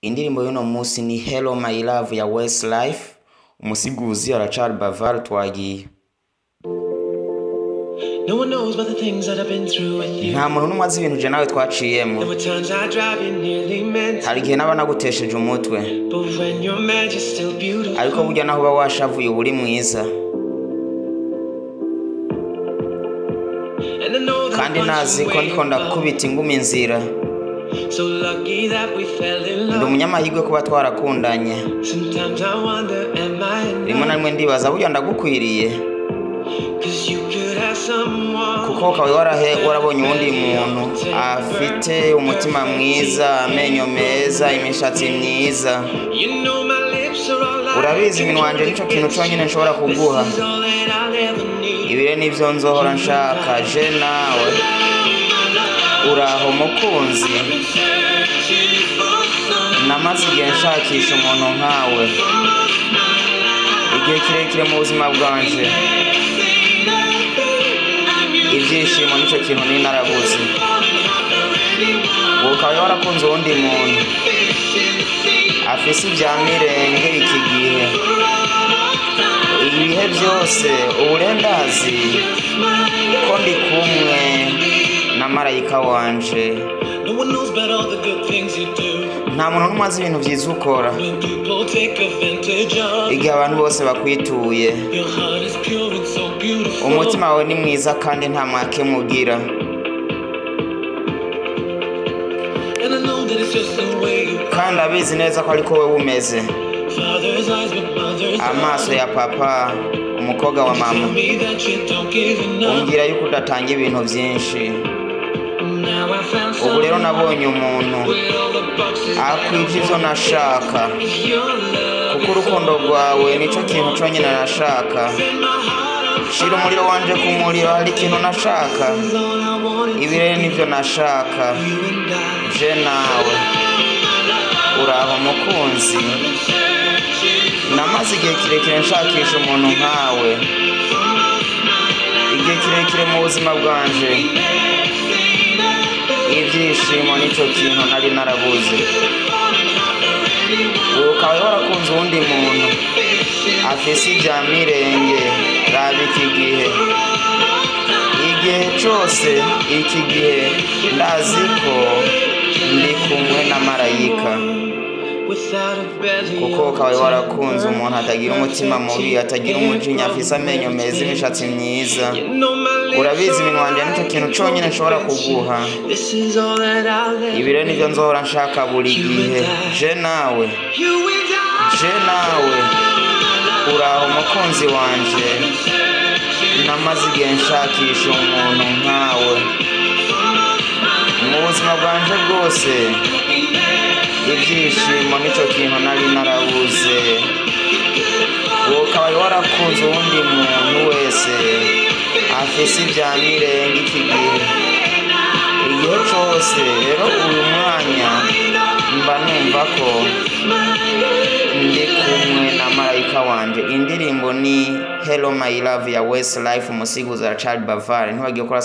Indirimbo y'uno munsi ni Hello My Love ya Westlife, umusiguzi Arachal Bavar twagiye. No one knows about the things that I've been through with you. Nta muntu n'umwe azi ibintu je nawe twaciyemo. There were times I drive you nearly mental. Hari igihe naba nagutesheje umutwe. But when you're mad you're still beautiful. Ariko burya naho uba washavuye uri mwiza. Kandi nazi ko ndiko ndakubita ingumi inzira. So lucky that we fell in love. Ndi umunyamahirwe kuba twarakundanye. Sometimes I wonder am I enough? Rimwe na rimwe ndibaza burya ndagukwiriye. Kuko ukaba warabonye uwundi muntu afite umutima mwiza, amenyo meza, imishatsi myiza. Urabizi iminwa yanje nico kintu cyonyine nshobora kuguha. Ibire nivyo nzohora nshaka je nawe. Uraho mukunzi, namaze igihe nshakisha umuntu nkawe, igihe kirekire mu buzima bwanje. Ibyishimo nico kintu ni narabuze. Ukaba warakunze uwundi muntu afise ibya mirenge iki gihe. Ibihe byose uburendazi ko ndi kumwe na marayika wanje. Nta muntu n'umwe azi ibintu byiza ukora. Igihe abantu bose bakwituye, umutima wawe ni mwiza kandi nta mwake mugira. Kandi abizi neza ko ariko we umeze. Amaso ya papa, umukobwa wa mama, umbwira yuko udatanga ibintu byinshi. Ubu rero nabonye umuntu akwije ivyo nashaka, kuko urukundo rwawe nico kintu cyonyine nashaka. Shira umuriro wanje ku muriro, hari ikintu nashaka. Ibirere nivyo nashaka je nawe. Uraho mukunzi, namaze igihe kirekire nshakisha umuntu nkawe. Igihe kirekire mu buzima bwanje, ibyishimo nico kintu nari narabuze. Ukaba warakunze uwundi muntu afise ibya mirenge. Raba iki gihe, igihe cyose iki gihe ndazi ko ndi kumwe na marayika. Kuko ukaba warakunze umuntu atagira umutima mubi, atagira umujinya, afise amenyo meza, imishatsi myiza. Urabizi iminwa yanje nico kintu cyonyine nshobora kuguha. Ibire nivyo nzohora nshaka buri gihe je nawe. Je nawe. Uraho mukunzi wanje, namaze igihe nshakisha umuntu nkawe mu buzima bwanje bwose. Ibyishimo nico kintu nari narabuze. Ukaba warakunze uwundi muntu wese afise ibya mirenge iki gihe. Igihe cyose rero uyu mwanya mba numva ko ndi kumwe na marayika wanje. Indirimbo ni Hello My Love ya Westlife, umusiguzi Arachal Bavar. Ntiwagiye gukora